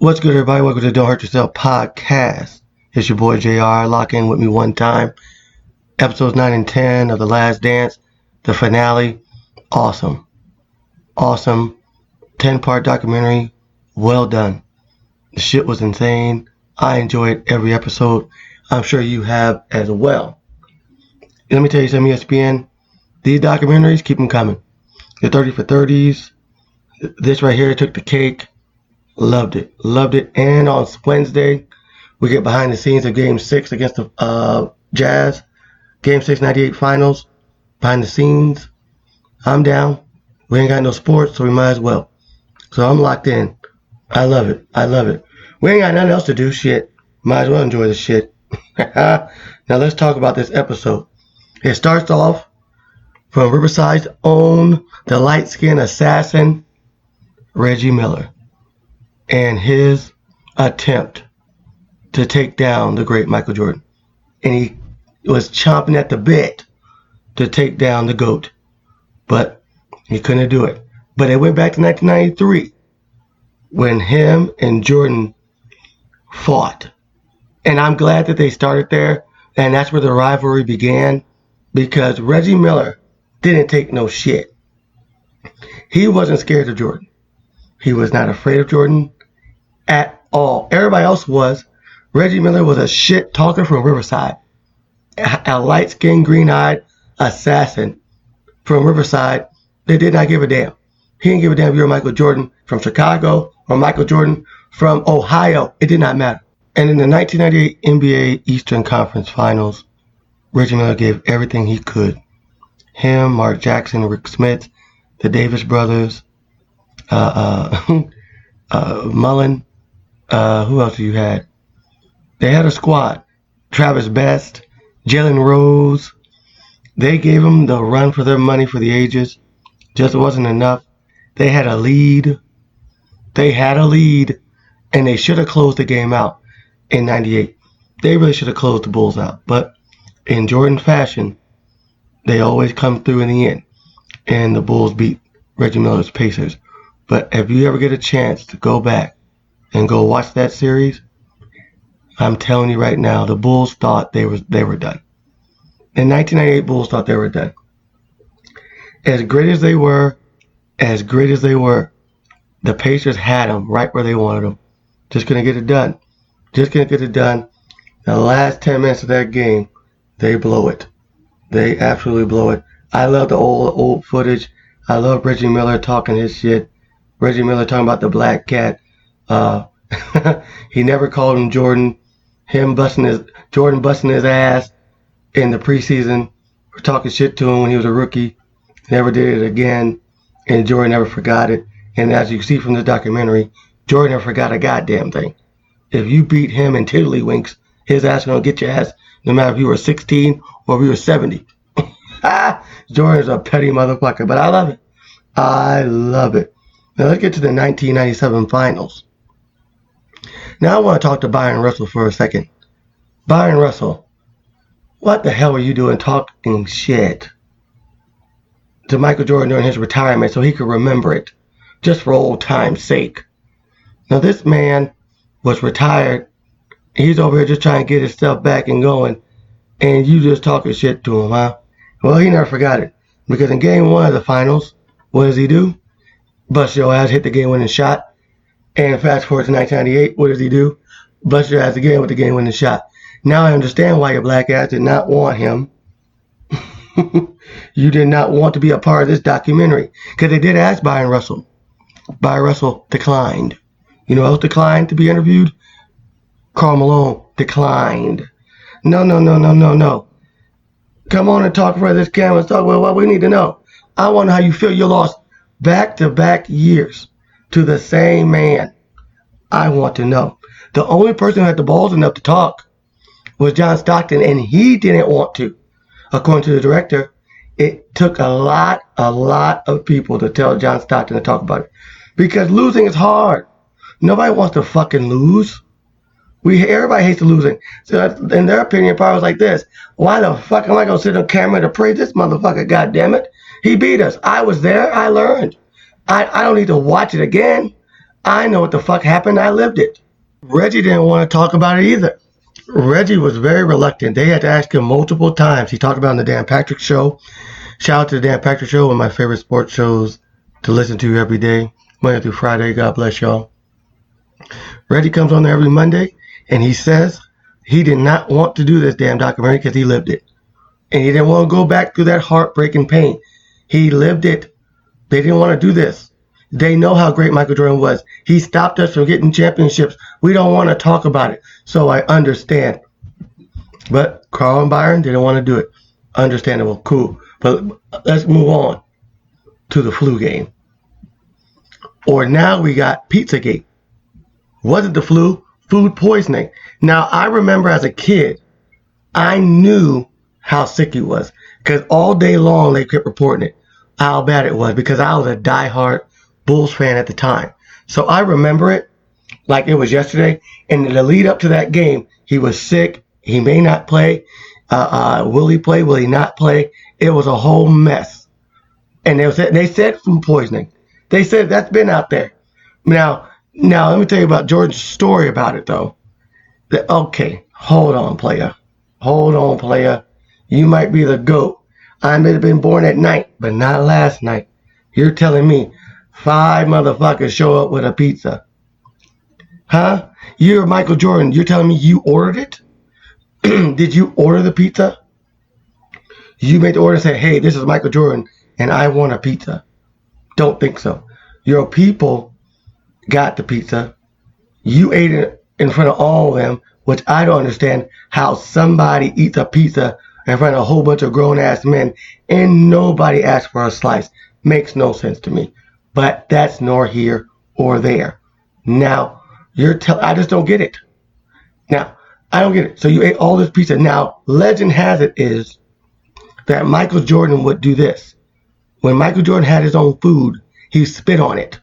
What's good, everybody? Welcome to the Don't Hurt Yourself podcast. It's your boy JR. Lock in with me one time. Episodes 9 and 10 of The Last Dance, the finale. Awesome. 10-part documentary. Well done. The shit was insane. I enjoyed every episode. I'm sure you have as well. Let me tell you something, ESPN. These documentaries, keep them coming. The 30 for 30s. This right here took the cake. Loved it. And on Wednesday, we get behind the scenes of Game 6 against the Jazz. Game 6, 98 finals. Behind the scenes. I'm down. We ain't got no sports, so we might as well. So I'm locked in. I love it. We ain't got nothing else to do. Shit. Might as well enjoy the shit. Now let's talk about this episode. It starts off from Riverside's own, the light-skinned assassin, Reggie Miller, and his attempt to take down the great Michael Jordan. And he was chomping at the bit to take down the GOAT. But he couldn't do it. But it went back to 1993 when him and Jordan fought. And I'm glad that they started there. And that's where the rivalry began. Because Reggie Miller didn't take no shit. He wasn't scared of Jordan. He was not afraid of Jordan at all. Everybody else was. Reggie Miller was a shit talker from Riverside. A light-skinned, green-eyed assassin from Riverside that did not give a damn. He didn't give a damn if you were Michael Jordan from Chicago or Michael Jordan from Ohio. It did not matter. And in the 1998 NBA Eastern Conference Finals, Reggie Miller gave everything he could. Him, Mark Jackson, Rick Smith, the Davis brothers, Mullen, who else you had? They had a squad. Travis Best, Jalen Rose. They gave them the run for their money for the ages. Just wasn't enough. They had a lead. And they should have closed the game out in 98. They really should have closed the Bulls out. But in Jordan fashion, they always come through in the end. And the Bulls beat Reggie Miller's Pacers. But if you ever get a chance to go back and go watch that series, I'm telling you right now, the Bulls thought they were done. In 1998, Bulls thought they were done. As great as they were, the Pacers had them right where they wanted them. Just couldn't get it done. The last 10 minutes of that game, they blow it. They absolutely blow it. I love the old footage. I love Reggie Miller talking his shit. Reggie Miller talking about the black cat. He never called him Jordan. Jordan busting his ass in the preseason for talking shit to him when he was a rookie. Never did it again. And Jordan never forgot it. And as you see from the documentary, Jordan never forgot a goddamn thing. If you beat him in tiddlywinks, his ass gonna get your ass no matter if you were 16 or if you were 70. Jordan's a petty motherfucker, but I love it. Now let's get to the 1997 finals. Now I want to talk to Byron Russell for a second. Byron Russell, what the hell are you doing talking shit to Michael Jordan during his retirement so he could remember it, just for old time's sake? Now this man was retired. He's over here just trying to get his stuff back and going, and you just talking shit to him, huh? Well, he never forgot it, because in game 1 of the finals, what does he do? Bust your ass, hit the game-winning shot. And fast forward to 1998, what does he do? Bust your ass again with the game-winning shot. Now I understand why your black ass did not want him. You did not want to be a part of this documentary. Because they did ask Byron Russell. Byron Russell declined. You know who else declined to be interviewed? Karl Malone declined. No. Come on and talk for this camera. Talk about what we need to know. I want to know how you feel you lost back-to-back years to the same man. I want to know. The only person who had the balls enough to talk was John Stockton, and he didn't want to. According to the director, it took a lot of people to tell John Stockton to talk about it. Because losing is hard. Nobody wants to fucking lose. Everybody hates losing. So in their opinion, probably was like this. Why the fuck am I going to sit on camera to praise this motherfucker? God damn it. He beat us. I was there. I learned. I don't need to watch it again. I know what the fuck happened. I lived it. Reggie didn't want to talk about it either. Reggie was very reluctant. They had to ask him multiple times. He talked about it on the Dan Patrick Show. Shout out to the Dan Patrick Show, one of my favorite sports shows to listen to every day, Monday through Friday. God bless y'all. Reggie comes on there every Monday, and he says he did not want to do this damn documentary because he lived it. And he didn't want to go back through that heartbreaking pain. He lived it. They didn't want to do this. They know how great Michael Jordan was. He stopped us from getting championships. We don't want to talk about it. So I understand. But Carl and Byron didn't want to do it. Understandable. Cool. But let's move on to the flu game. Or now we got Pizzagate. Wasn't the flu? Food poisoning. Now, I remember as a kid, I knew how sick he was. Because all day long, they kept reporting it. How bad it was. Because I was a diehard Bulls fan at the time. So I remember it like it was yesterday. And in the lead up to that game, he was sick. He may not play. Will he play? Will he not play? It was a whole mess. And they said food poisoning. They said that's been out there. Now, let me tell you about Jordan's story about it, though. Okay, hold on, player. Hold on, player. You might be the GOAT. I may have been born at night, but not last night. You're telling me 5 motherfuckers show up with a pizza. Huh? You're Michael Jordan. You're telling me you ordered it? Did you order the pizza? You made the order and said, hey, this is Michael Jordan, and I want a pizza. Don't think so. Your people got the pizza. You ate it in front of all of them, which I don't understand how somebody eats a pizza in front of a whole bunch of grown-ass men and nobody asked for a slice. Makes no sense to me. But that's nor here or there. Now, I just don't get it. Now, I don't get it. So you ate all this pizza. Now, legend has it is that Michael Jordan would do this. When Michael Jordan had his own food, he spit on it.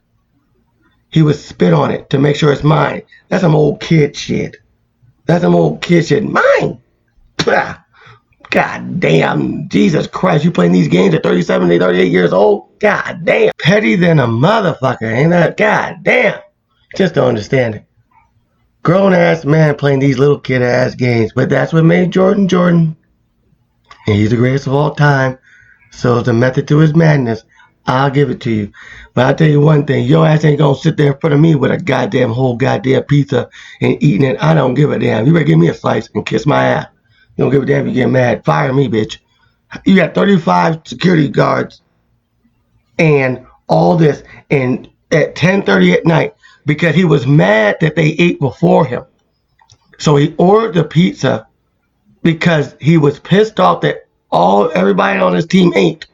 He would spit on it to make sure it's mine. That's some old kid shit. That's some old kid shit. Mine. God damn. Jesus Christ. You playing these games at 37 to 38 years old? God damn. Petty than a motherfucker. Ain't that? God damn. Just don't understand it. Grown ass man playing these little kid ass games. But that's what made Jordan Jordan. And he's the greatest of all time. So it's a method to his madness. I'll give it to you. But I'll tell you one thing. Your ass ain't gonna sit there in front of me with a goddamn whole goddamn pizza and eating it. I don't give a damn. You better give me a slice and kiss my ass. You don't give a damn if you get mad. Fire me, bitch. You got 35 security guards and all this and at 10:30 at night because he was mad that they ate before him. So he ordered the pizza because he was pissed off that everybody on his team ate.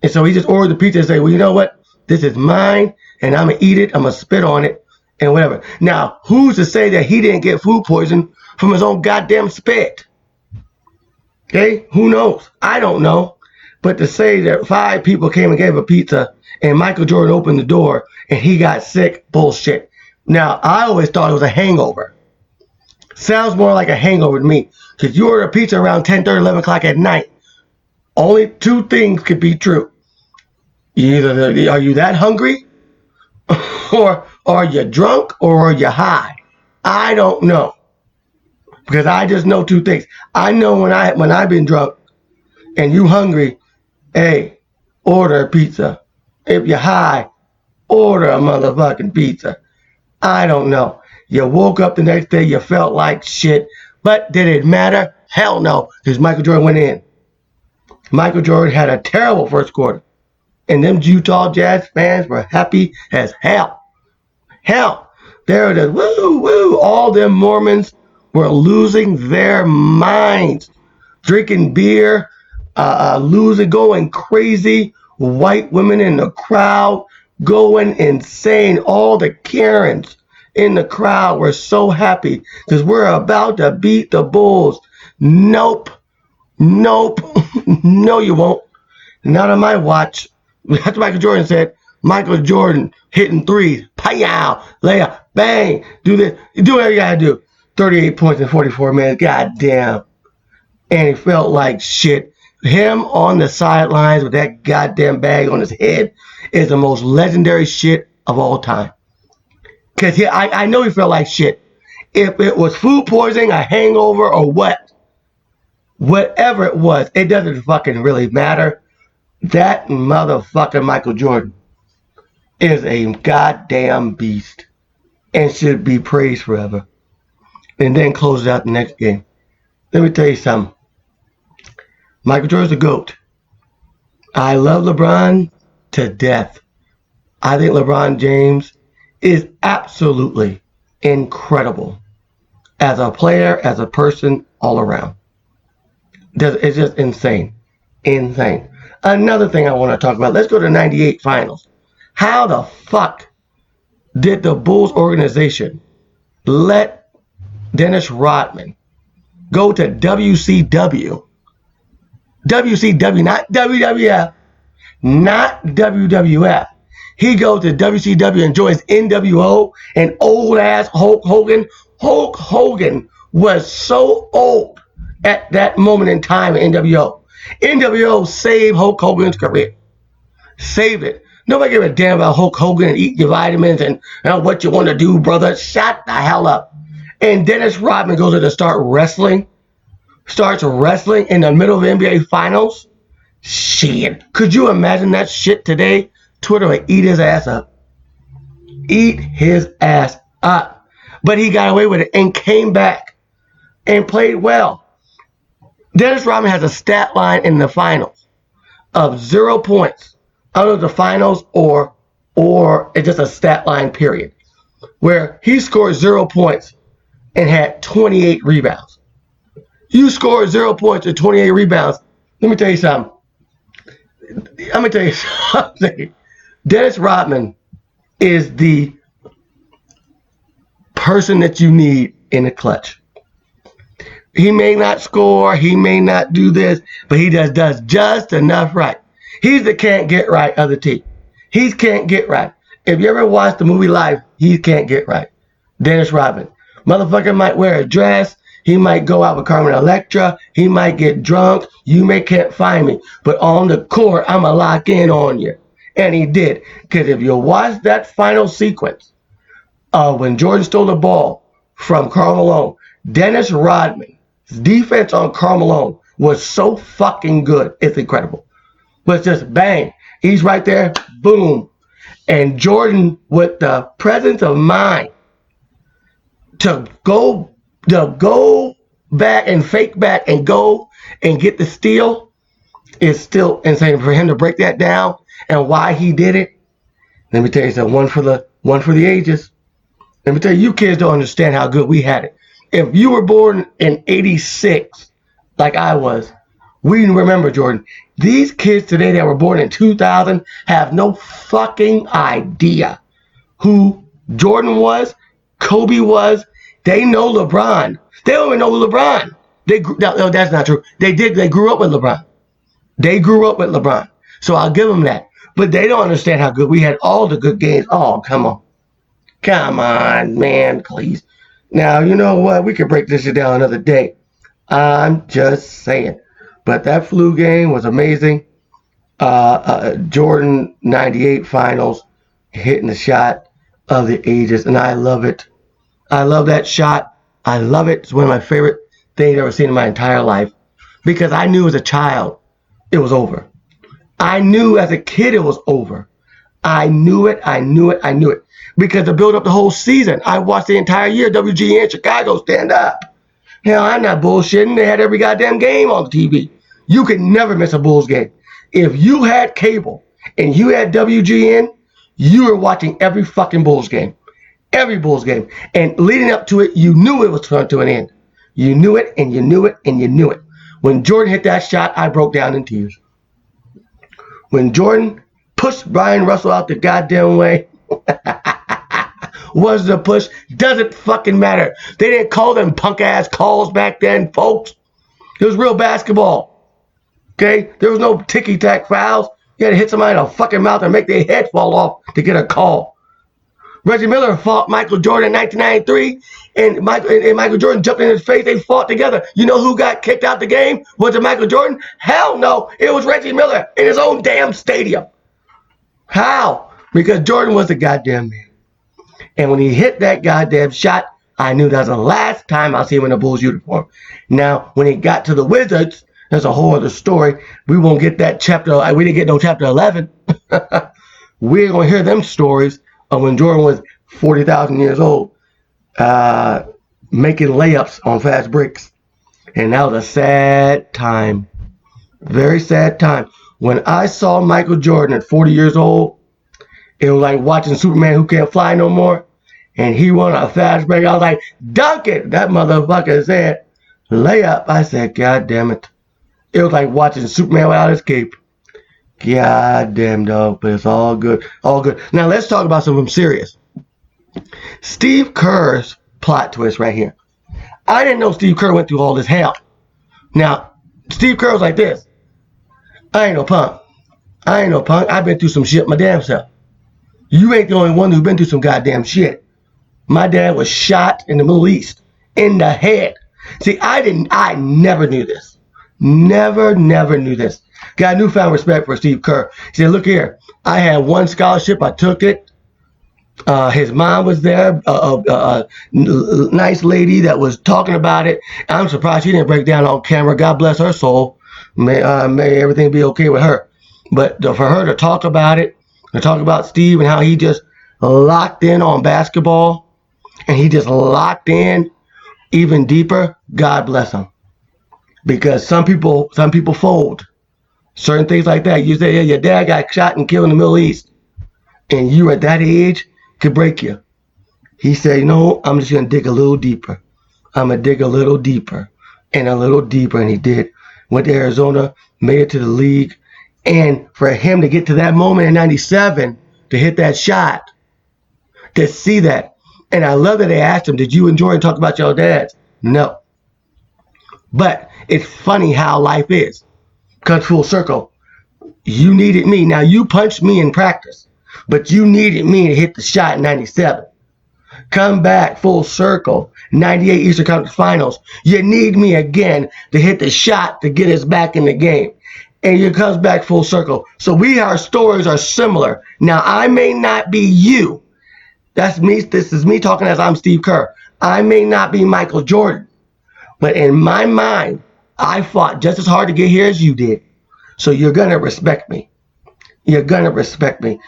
And so he just ordered the pizza and said, well, you know what? This is mine, and I'm going to eat it. I'm going to spit on it, and whatever. Now, who's to say that he didn't get food poison from his own goddamn spit? Okay? Who knows? I don't know. But to say that 5 people came and gave a pizza, and Michael Jordan opened the door, and he got sick, bullshit. Now, I always thought it was a hangover. Sounds more like a hangover to me. Because you order a pizza around 10:30, 11 o'clock at night. Only 2 things could be true. Either are you that hungry, or are you drunk, or are you high? I don't know. Because I just know 2 things. I know when I've been drunk and you hungry, hey, order a pizza. If you're high, order a motherfucking pizza. I don't know. You woke up the next day, you felt like shit. But did it matter? Hell no, because Michael Jordan went in. Michael Jordan had a terrible first quarter. And them Utah Jazz fans were happy as hell. Hell, they were just woo, woo. All them Mormons were losing their minds. Drinking beer, going crazy. White women in the crowd going insane. All the Karens in the crowd were so happy because we're about to beat the Bulls. Nope. No, you won't. Not on my watch. That's what Michael Jordan said. Michael Jordan hitting threes. Pow! Layup. Bang! Do this. Do whatever you gotta do. 38 points in 44 minutes. God damn. And he felt like shit. Him on the sidelines with that goddamn bag on his head is the most legendary shit of all time. Because I know he felt like shit. If it was food poisoning, a hangover, or whatever it was, it doesn't fucking really matter. That motherfucker Michael Jordan is a goddamn beast and should be praised forever. And then close out the next game. Let me tell you something. Michael Jordan's the GOAT. I love LeBron to death. I think LeBron James is absolutely incredible as a player, as a person, all around. It's just insane. Insane. Another thing I want to talk about. Let's go to 98 finals. How the fuck did the Bulls organization let Dennis Rodman go to WCW? WCW, not WWF. Not WWF. He goes to WCW and joins NWO and old ass Hulk Hogan. Hulk Hogan was so old at that moment in time in NWO. NWO saved Hulk Hogan's career. Saved it. Nobody gave a damn about Hulk Hogan and eating your vitamins and what you want to do, brother. Shut the hell up. And Dennis Rodman goes to starts wrestling in the middle of the NBA Finals. Shit. Could you imagine that shit today? Twitter would eat his ass up. Eat his ass up. But he got away with it and came back and played well. Dennis Rodman has a stat line in the finals of 0 points out of the finals or it's just a stat line period where he scored 0 points and had 28 rebounds. You scored 0 points and 28 rebounds. Let me tell you something. Dennis Rodman is the person that you need in the clutch. He may not score, he may not do this, but he does just enough right. He's the can't get right of the team. He can't get right. If you ever watched the movie Life, he can't get right. Dennis Rodman. Motherfucker might wear a dress. He might go out with Carmen Electra. He might get drunk. You can't find me. But on the court, I'm going to lock in on you. And he did. Because if you watch that final sequence when Jordan stole the ball from Karl Malone, Dennis Rodman's defense on Karl Malone was so fucking good. It's incredible. But just bang. He's right there. Boom. And Jordan, with the presence of mind to go back and fake back and go and get the steal is still insane. For him to break that down and why he did it, let me tell you something, one for the ages. Let me tell you, you kids don't understand how good we had it. If you were born in 86, like I was, we remember Jordan. These kids today that were born in 2000 have no fucking idea who Jordan was, Kobe was. They know LeBron. They don't even know LeBron. No, that's not true. They grew up with LeBron. They grew up with LeBron. So I'll give them that. But they don't understand how good we had all the good games. Oh, come on. Come on, man, please. Now, you know what? We could break this shit down another day. I'm just saying. But that flu game was amazing. Jordan 98 finals, hitting the shot of the ages, and I love it. I love that shot. I love it. It's one of my favorite things I've ever seen in my entire life because I knew as a child it was over. I knew as a kid it was over. I knew it. Because to build up the whole season, I watched the entire year WGN Chicago stand up. Hell, I'm not bullshitting. They had every goddamn game on TV. You could never miss a Bulls game. If you had cable and you had WGN, you were watching every fucking Bulls game. Every Bulls game. And leading up to it, you knew it was coming to an end. You knew it, and you knew it, and you knew it. When Jordan hit that shot, I broke down in tears. When Jordan pushed Brian Russell out the goddamn way, was the push, doesn't fucking matter. They didn't call them punk-ass calls back then, folks. It was real basketball. Okay? There was no ticky-tack fouls. You had to hit somebody in the fucking mouth and make their head fall off to get a call. Reggie Miller fought Michael Jordan in 1993, and Michael Jordan jumped in his face. They fought together. You know who got kicked out the game? Was it Michael Jordan? Hell no. It was Reggie Miller in his own damn stadium. How? Because Jordan was the goddamn man. And when he hit that goddamn shot, I knew that was the last time I'll see him in a Bulls uniform. Now, when he got to the Wizards, there's a whole other story. We won't get that chapter. We didn't get no chapter 11. We're going to hear them stories of when Jordan was 40,000 years old, making layups on fast breaks. And that was a sad time. Very sad time. When I saw Michael Jordan at 40 years old, it was like watching Superman who can't fly no more. And he won a fast break. I was like, dunk it. That motherfucker said, layup. I said, God damn it. It was like watching Superman without his cape. God damn, dog. But it's all good. All good. Now, let's talk about something serious. Steve Kerr's plot twist right here. I didn't know Steve Kerr went through all this hell. Now, Steve Kerr was like this. I ain't no punk. I ain't no punk. I've been through some shit my damn self. You ain't the only one who's been through some goddamn shit. My dad was shot in the Middle East in the head. See, I never knew this. Never knew this. Got newfound respect for Steve Kerr. He said, look here, I had one scholarship, I took it. His mom was there, a nice lady that was talking about it. I'm surprised she didn't break down on camera. God bless her soul. May everything be okay with her. But for her to talk about it, to talk about Steve and how he just locked in on basketball, and he just locked in even deeper, God bless him. Because some people fold. Certain things like that. You say, yeah, your dad got shot and killed in the Middle East, and you at that age could break you. He said, you know, I'm just going to dig a little deeper. I'm going to dig a little deeper and a little deeper. And he did. Went to Arizona, made it to the league. And for him to get to that moment in 97, to hit that shot, to see that. And I love that they asked him, did you enjoy and talk about your dads? No. But it's funny how life is. Comes full circle. You needed me. Now, you punched me in practice, but you needed me to hit the shot in 97. Come back full circle. 98 Eastern Conference Finals. You need me again to hit the shot to get us back in the game. And it comes back full circle. So our stories are similar. Now, I may not be you. That's me. This is me talking as I'm Steve Kerr. I may not be Michael Jordan. But in my mind, I fought just as hard to get here as you did. So you're going to respect me. You're going to respect me.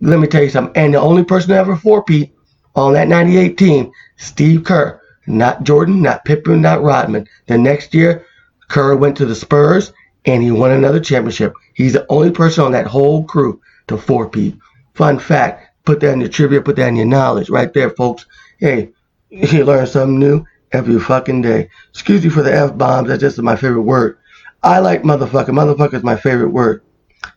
Let me tell you something. And the only person to ever four-peat on that 98 team, Steve Kerr. Not Jordan, not Pippen, not Rodman. The next year, Kerr went to the Spurs, and he won another championship. He's the only person on that whole crew to four-peat. Fun fact. Put that in your trivia. Put that in your knowledge. Right there, folks. Hey, you learn something new every fucking day. Excuse me for the F-bombs. That's just my favorite word. I like motherfucker. Motherfucker is my favorite word.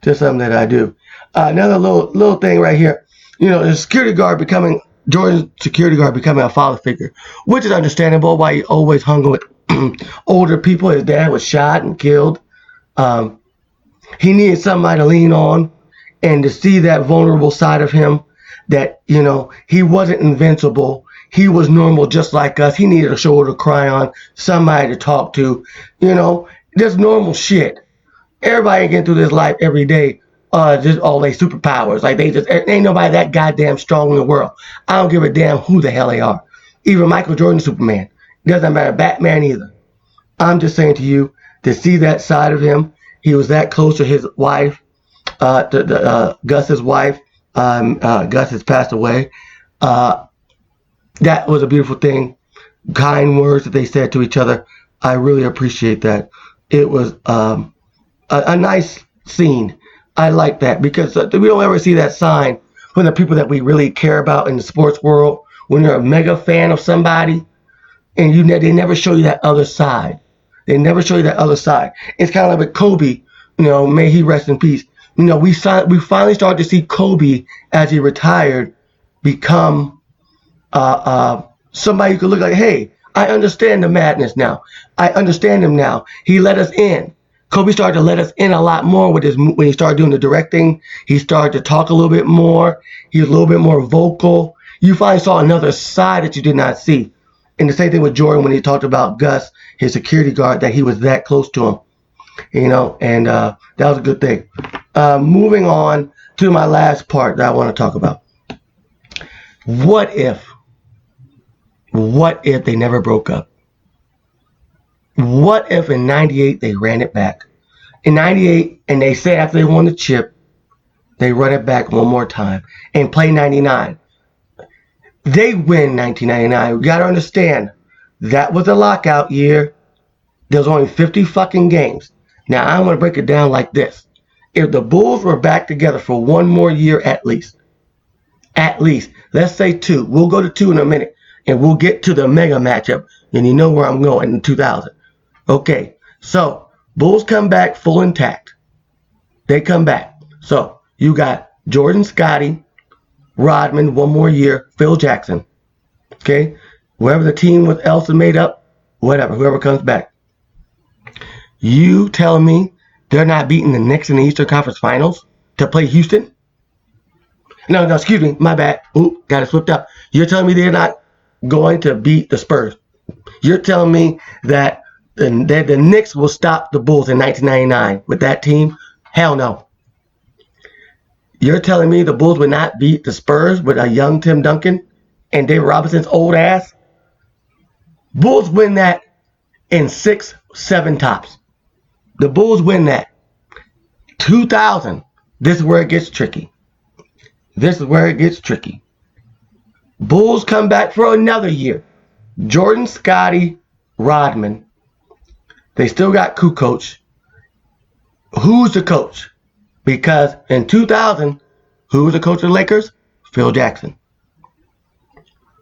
Just something that I do. Another little thing right here. You know, the Jordan's security guard becoming a father figure, which is understandable why he always hung with older people. His dad was shot and killed. He needed somebody to lean on, and to see that vulnerable side of him, that, you know, he wasn't invincible. He was normal just like us. He needed a shoulder to cry on, somebody to talk to, you know, just normal shit. Everybody getting through this life every day, just all they superpowers. Like, ain't nobody that goddamn strong in the world. I don't give a damn who the hell they are. Even Michael Jordan, Superman. Doesn't matter, Batman either. I'm just saying to you, to see that side of him, he was that close to his wife, Gus's wife. Gus has passed away. That was a beautiful thing. Kind words that they said to each other. I really appreciate that. It was a nice scene. I like that because we don't ever see that sign from the people that we really care about in the sports world. When you're a mega fan of somebody, and they never show you that other side. They never show you that other side. It's kind of like with Kobe. You know, may he rest in peace. You know, we finally started to see Kobe as he retired become somebody who could look like, hey, I understand the madness now. I understand him now. He let us in. Kobe started to let us in a lot more when he started doing the directing. He started to talk a little bit more. He was a little bit more vocal. You finally saw another side that you did not see. And the same thing with Jordan when he talked about Gus, his security guard, that he was that close to him. You know, and that was a good thing. Moving on to my last part that I want to talk about. What if they never broke up? What if in 98 they ran it back? In 98, and they say after they won the chip, they run it back one more time and play 99. They win 1999. We got to understand, that was a lockout year. There was only 50 fucking games. Now, I'm going to break it down like this. If the Bulls were back together for one more year at least, let's say 2. We'll go to 2 in a minute, and we'll get to the mega matchup, and you know where I'm going in 2000. Okay, so Bulls come back full intact. They come back. So you got Jordan, Scotty, Rodman, one more year, Phil Jackson. Okay, wherever the team was else is made up, whatever, whoever comes back. You telling me they're not beating the Knicks in the Eastern Conference Finals to play Houston? No, excuse me, my bad. Ooh, got it slipped up. You're telling me they're not going to beat the Spurs? You're telling me that the Knicks will stop the Bulls in 1999 with that team? Hell no. You're telling me the Bulls would not beat the Spurs with a young Tim Duncan and David Robinson's old ass? Bulls win that in 6, 7 tops. The Bulls win that. 2000, this is where it gets tricky. Bulls come back for another year. Jordan, Scotty, Rodman. They still got Kukoc. Who's the coach? Because in 2000, who was the coach of the Lakers? Phil Jackson.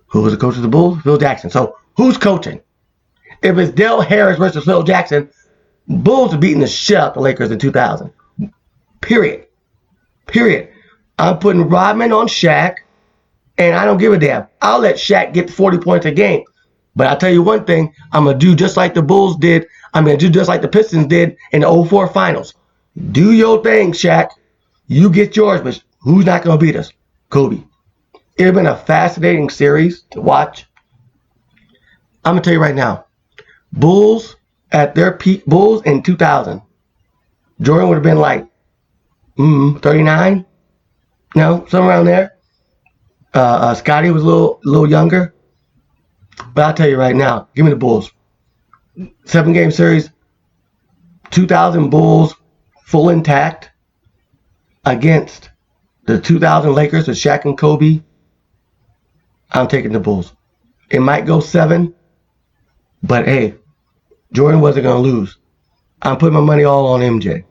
Who was the coach of the Bulls? Phil Jackson. So who's coaching? If it's Del Harris versus Phil Jackson, Bulls are beating the shit out the Lakers in 2000. Period. I'm putting Rodman on Shaq, and I don't give a damn. I'll let Shaq get 40 points a game. But I'll tell you one thing, I'm going to do just like the Bulls did. I'm going to do just like the Pistons did in the 04 finals. Do your thing, Shaq. You get yours, but who's not going to beat us? Kobe. It's been a fascinating series to watch. I'm going to tell you right now, Bulls at their peak, Bulls in 2000, Jordan would have been like 39? No, somewhere around there. Scotty was a little younger. But I'll tell you right now, give me the Bulls. 7-game series, 2000 Bulls, full intact, against the 2000 Lakers with Shaq and Kobe. I'm taking the Bulls. It might go 7, but hey, Jordan wasn't going to lose. I'm putting my money all on MJ.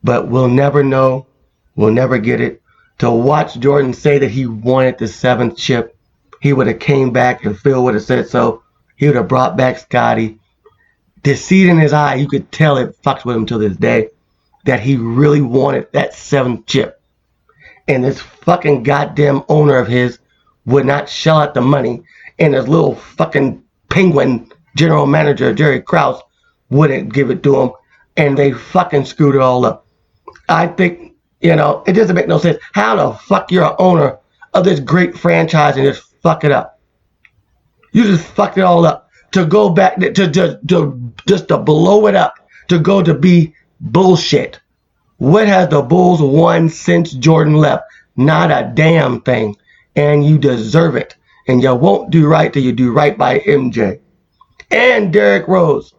But we'll never know. We'll never get it. To watch Jordan say that he wanted the 7th chip, he would have came back and Phil would have said so. He would have brought back Scotty. Deceit in his eye, you could tell it fucks with him to this day, that he really wanted that 7th chip. And this fucking goddamn owner of his would not shell out the money, and his little fucking penguin general manager, Jerry Krause, wouldn't give it to him, and they fucking screwed it all up. I think, it doesn't make no sense. How the fuck you're an owner of this great franchise and just fuck it up? You just fucked it all up. To go back, to blow it up, to go to be bullshit. What has the Bulls won since Jordan left? Not a damn thing. And you deserve it. And you won't do right till you do right by MJ. And Derrick Rose.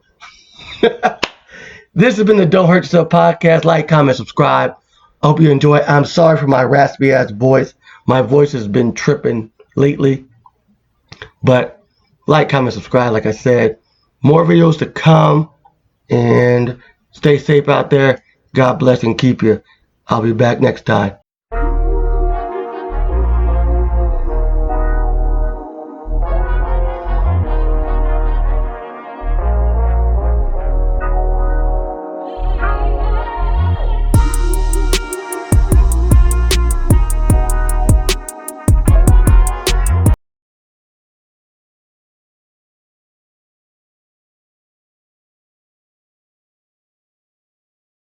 This has been the Don't Hurt Yourself podcast. Like, comment, subscribe. I hope you enjoy. I'm sorry for my raspy ass voice. My voice has been tripping lately. But like, comment, subscribe. Like I said, more videos to come. And stay safe out there. God bless and keep you. I'll be back next time.